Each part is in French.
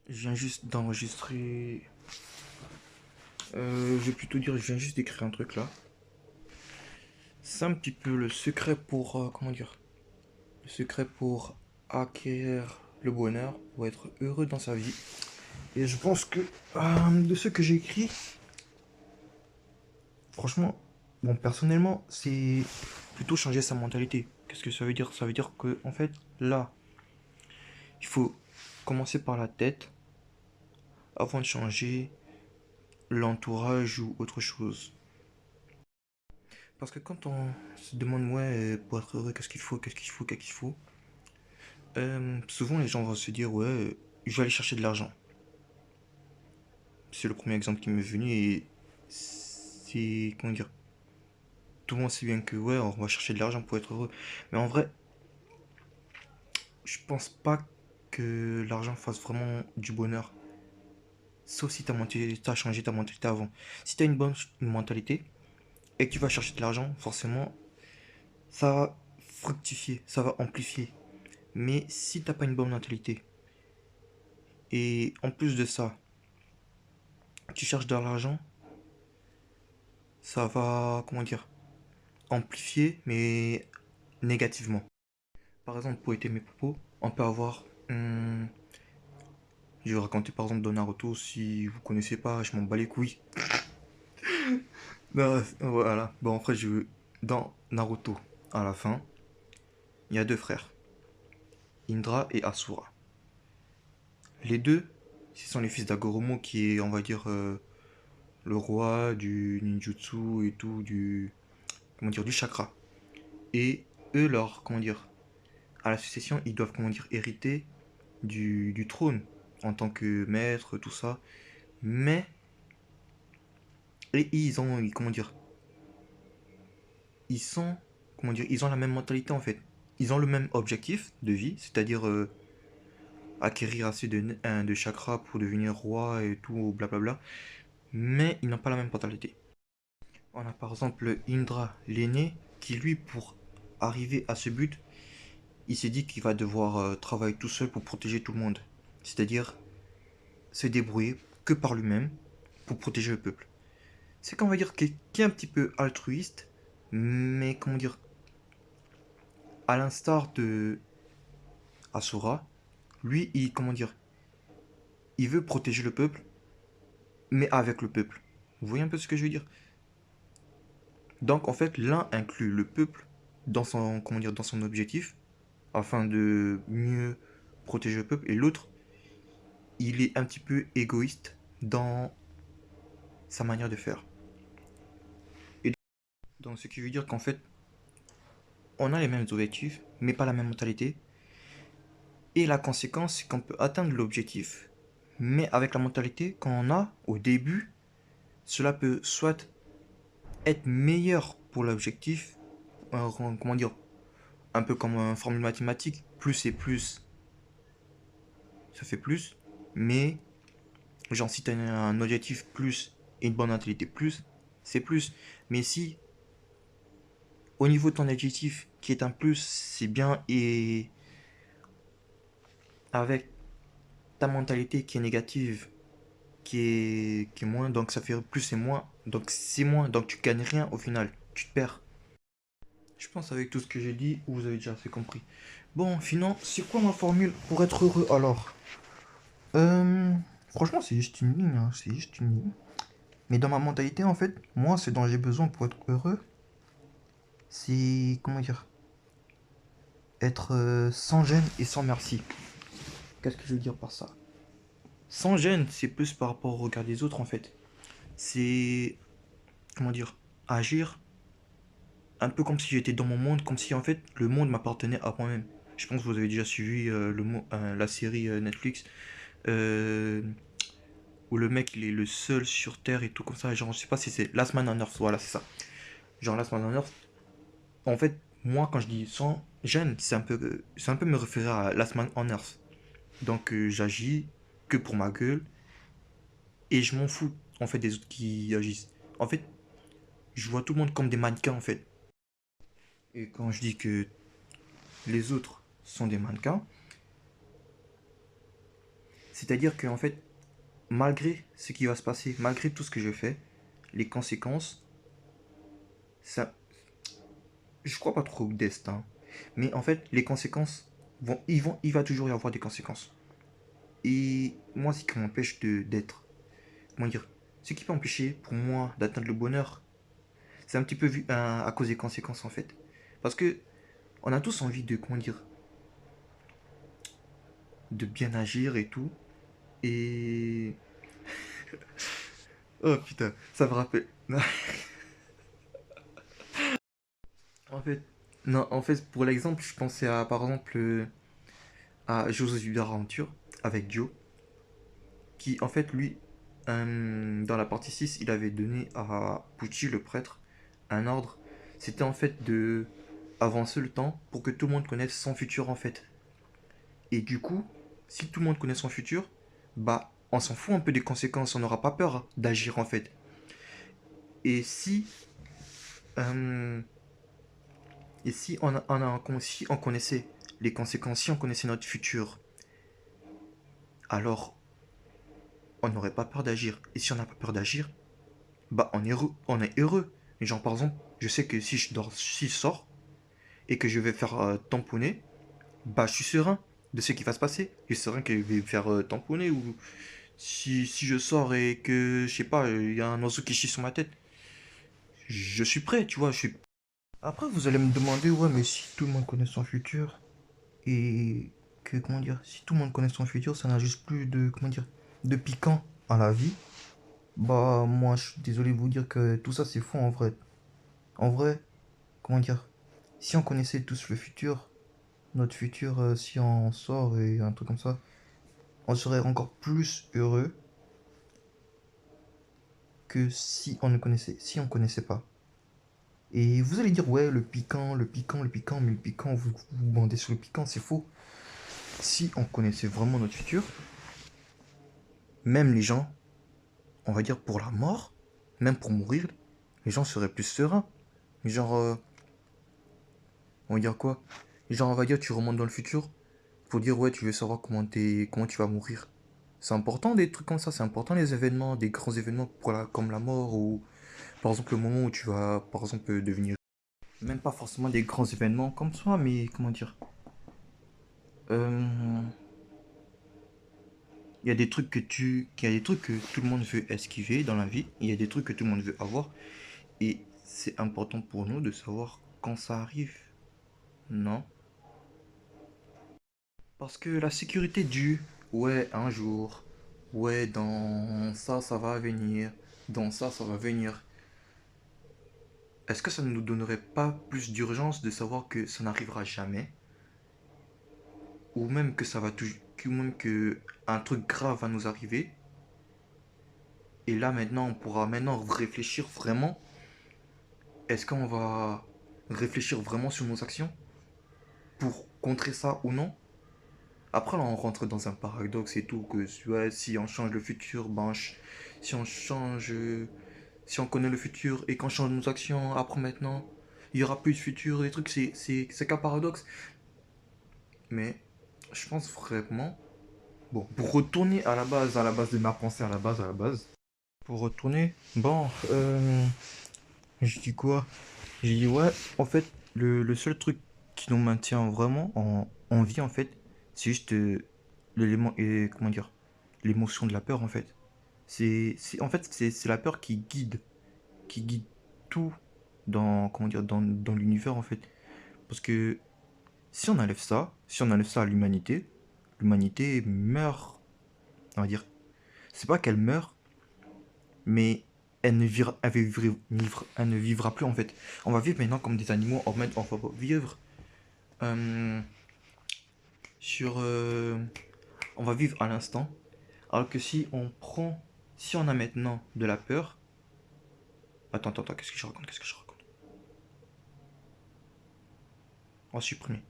Je viens juste d'enregistrer. Je vais plutôt dire, je viens juste d'écrire un truc là. C'est un petit peu le secret pour. Comment dire? Le secret pour acquérir le bonheur, pour être heureux dans sa vie. Et je pense que de ce que j'ai écrit, franchement, bon, personnellement, c'est plutôt changer sa mentalité. Qu'est-ce que ça veut dire? Ça veut dire que, en fait, là, il faut commencer par la tête avant de changer l'entourage ou autre chose. Parce que quand on se demande, ouais, pour être heureux, qu'est-ce qu'il faut, qu'est-ce qu'il faut, qu'est-ce qu'il faut, souvent les gens vont se dire, ouais, je vais aller chercher de l'argent. C'est le premier exemple qui m'est venu et c'est, comment dire, tout le monde sait bien que, ouais, on va chercher de l'argent pour être heureux. Mais en vrai, je pense pas que l'argent fasse vraiment du bonheur. Sauf si t'as changé ta mentalité avant. Si t'as une bonne mentalité et que tu vas chercher de l'argent, forcément, ça va fructifier, ça va amplifier. Mais si t'as pas une bonne mentalité, et en plus de ça, tu cherches de l'argent, ça va, comment dire, amplifier, mais négativement. Par exemple, pour aider mes propos, on peut avoir, je vais raconter par exemple dans Naruto, si vous connaissez pas, je m'en bats les couilles. Non, voilà, bon en fait, dans Naruto, à la fin, il y a deux frères, Indra et Asura. Les deux, ce sont les fils d'Agoromo qui est, on va dire, le roi du ninjutsu et tout, comment dire, du chakra. Et eux, comment dire, à la succession, ils doivent, comment dire, hériter du trône en tant que maître, tout ça. Mais, et comment dire, ils sont, comment dire, ils ont la même mentalité en fait. Ils ont le même objectif de vie, c'est-à-dire acquérir assez de chakra pour devenir roi et tout, blablabla. Mais ils n'ont pas la même mentalité. On a par exemple Indra, l'aîné, qui lui, pour arriver à ce but, il s'est dit qu'il va devoir travailler tout seul pour protéger tout le monde. C'est-à-dire se débrouiller que par lui-même pour protéger le peuple. C'est qu'on va dire qu'il est un petit peu altruiste, mais comment dire, à l'instar de Asura, lui, comment dire, il veut protéger le peuple, mais avec le peuple. Vous voyez un peu ce que je veux dire? Donc en fait, l'un inclut le peuple dans son, comment dire, dans son objectif, afin de mieux protéger le peuple, et l'autre, il est un petit peu égoïste dans sa manière de faire. Et donc ce qui veut dire qu'en fait, on a les mêmes objectifs, mais pas la même mentalité. Et la conséquence, c'est qu'on peut atteindre l'objectif, mais avec la mentalité qu'on a au début, cela peut soit être meilleur pour l'objectif, comment dire, un peu comme une formule mathématique, plus et plus, ça fait plus, mais genre si tu as un objectif plus et une bonne mentalité plus, c'est plus. Mais si au niveau de ton objectif qui est un plus, c'est bien, et avec ta mentalité qui est négative, qui est moins, donc ça fait plus et moins, donc c'est moins, donc tu gagnes rien au final, tu te perds. Je pense avec tout ce que j'ai dit, vous avez déjà assez compris. Bon, sinon, c'est quoi ma formule pour être heureux alors? euh, Franchement, c'est juste une ligne, hein, c'est juste une ligne. Mais dans ma mentalité, en fait, moi, ce dont j'ai besoin pour être heureux, c'est, comment dire, être sans gêne et sans merci. Qu'est-ce que je veux dire par ça? Sans gêne, c'est plus par rapport au regard des autres, en fait. C'est, comment dire, agir un peu comme si j'étais dans mon monde, comme si en fait le monde m'appartenait à moi-même. Je pense que vous avez déjà suivi la série Netflix euh, où le mec il est le seul sur Terre et tout comme ça. Genre, je sais pas si c'est Last Man on Earth, voilà, c'est ça. Genre, Last Man on Earth. En fait, moi quand je dis sans gêne, c'est un peu me référer à Last Man on Earth. Donc, j'agis que pour ma gueule et je m'en fous en fait des autres qui agissent. En fait, je vois tout le monde comme des mannequins en fait. Et quand je dis que les autres sont des mannequins, C'est-à-dire que en fait, malgré ce qui va se passer, malgré tout ce que je fais, les conséquences, ça, je crois pas trop au destin. Mais en fait, les conséquences il va toujours y avoir des conséquences. Et moi, ce qui m'empêche d'être, comment dire, ce qui peut empêcher pour moi d'atteindre le bonheur, c'est un petit peu vu à cause des conséquences en fait. Parce que on a tous envie de, comment dire, de bien agir et tout. Et oh putain, ça me rappelle. En fait, non, en fait, pour l'exemple, je pensais à, par exemple, à Josué Aventure avec Joe, qui, en fait, lui, dans la partie 6 il avait donné à Pucci, le prêtre, un ordre. C'était en fait de avancer le temps pour que tout le monde connaisse son futur, en fait. Et du coup, si tout le monde connaît son futur, bah, on s'en fout un peu des conséquences, on n'aura pas peur d'agir, en fait. Et si, euh, et si si on connaissait les conséquences, si on connaissait notre futur, alors on n'aurait pas peur d'agir. Et si on n'a pas peur d'agir, bah on est heureux. On est heureux. Genre par exemple, je sais que si je sors et que je vais faire tamponner, bah je suis serein de ce qui va se passer. Je suis serein que je vais me faire tamponner ou si je sors et que je sais pas, il y a un oiseau qui chie sur ma tête, je suis prêt, tu vois. Après vous allez me demander ouais mais si tout le monde connaît son futur et que comment dire, si tout le monde connaît son futur, ça n'a juste plus de comment dire, de piquant à la vie. Bah, moi, je suis désolé de vous dire que tout ça, c'est faux en vrai. En vrai, comment dire, si on connaissait tous le futur, notre futur, si on sort et un truc comme ça, on serait encore plus heureux que si on ne connaissait, si on connaissait pas. Et vous allez dire, ouais, le piquant, le piquant, le piquant, mais le piquant, vous bandez sur le piquant, c'est faux. Si on connaissait vraiment notre futur, même les gens, on va dire pour la mort, même pour mourir, les gens seraient plus sereins. Genre, on va dire quoi? Genre, on va dire, tu remontes dans le futur pour dire, ouais, tu veux savoir comment tu vas mourir. C'est important des trucs comme ça, c'est important les événements, des grands événements comme la mort ou par exemple le moment où tu vas, par exemple, devenir. Même pas forcément des grands événements comme ça, mais comment dire? Euh, Il y a des trucs il y a des trucs que tout le monde veut esquiver dans la vie, il y a des trucs que tout le monde veut avoir, et c'est important pour nous de savoir quand ça arrive, non? Parce que la sécurité du ouais, un jour, ouais, dans ça, ça va venir, dans ça va venir. Est-ce que ça ne nous donnerait pas plus d'urgence de savoir que ça n'arrivera jamais? Ou même que ça va toujours, ou même que un truc grave va nous arriver? Et là maintenant, on pourra maintenant réfléchir vraiment. Est-ce qu'on va réfléchir vraiment sur nos actions pour contrer ça ou non? Après, là, on rentre dans un paradoxe et tout, que ouais, si on change le futur, ben, si on change, si on connaît le futur et qu'on change nos actions après maintenant, il y aura plus de futur, des trucs, c'est qu'un paradoxe. Mais je pense vraiment, bon, pour retourner à la base de ma pensée, à la base, pour retourner, bon, je dis quoi? J'ai dit ouais, en fait, le seul truc qui nous maintient vraiment en vie, en fait, c'est juste l'élément, et comment dire, l'émotion de la peur, en fait. En fait, c'est la peur qui guide tout dans, comment dire, dans l'univers, en fait. Parce que si on enlève ça à l'humanité, l'humanité meurt, on va dire. C'est pas qu'elle meurt, mais elle ne vivra plus, en fait. On va vivre maintenant comme des animaux, on va vivre euh, sur... on va vivre à l'instant. Alors que si on a maintenant de la peur... Attends, qu'est-ce que je raconte? Qu'est-ce que je raconte? On va supprimer.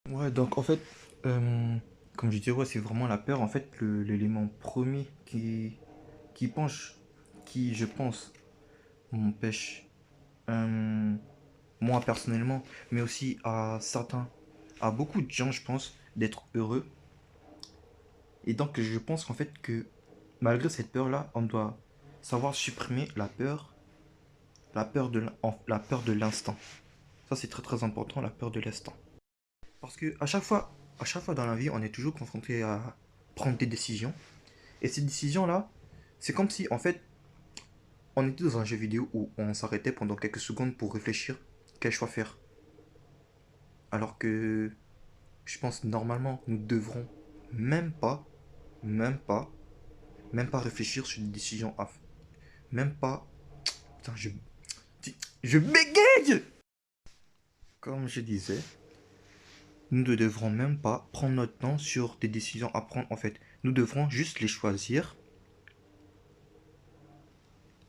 Ouais, donc en fait, comme je disais, ouais, c'est vraiment la peur, en fait, l'élément premier qui penche, qui, je pense, m'empêche, euh, moi personnellement, mais aussi à beaucoup de gens, je pense, d'être heureux. Et donc, je pense qu'en fait, que malgré cette peur-là, on doit savoir supprimer la peur de l'instant. Ça, c'est très très important, la peur de l'instant. Parce que à chaque fois dans la vie, on est toujours confronté à prendre des décisions. Et ces décisions-là, c'est comme si, en fait, on était dans un jeu vidéo où on s'arrêtait pendant quelques secondes pour réfléchir quel choix faire. Alors que je pense normalement, nous devrons même pas, même pas, même pas réfléchir sur des décisions à. Même pas. Putain, je bégaye. Comme je disais, nous ne devrons même pas prendre notre temps sur des décisions à prendre en fait. Nous devrons juste les choisir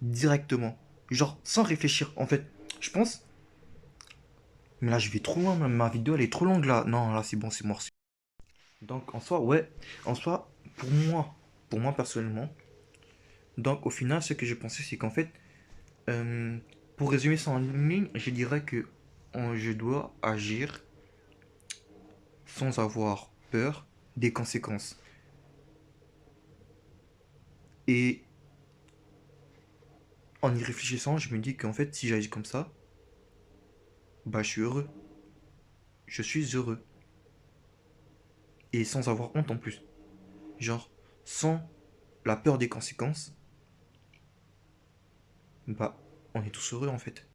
directement. Genre, sans réfléchir. En fait, je pense. Mais là, je vais trop loin. Ma vidéo, elle est trop longue là. Non, là, c'est bon, c'est mort. Donc, en soi, ouais. En soi, pour moi personnellement. Donc, au final, ce que j'ai pensé, c'est qu'en fait, euh, pour résumer ça en ligne, je dirais que je dois agir sans avoir peur des conséquences. Et en y réfléchissant, je me dis qu'en fait, si j'agis comme ça, bah, je suis heureux. Je suis heureux. Et sans avoir honte en plus. Genre, sans la peur des conséquences, bah, on est tous heureux en fait.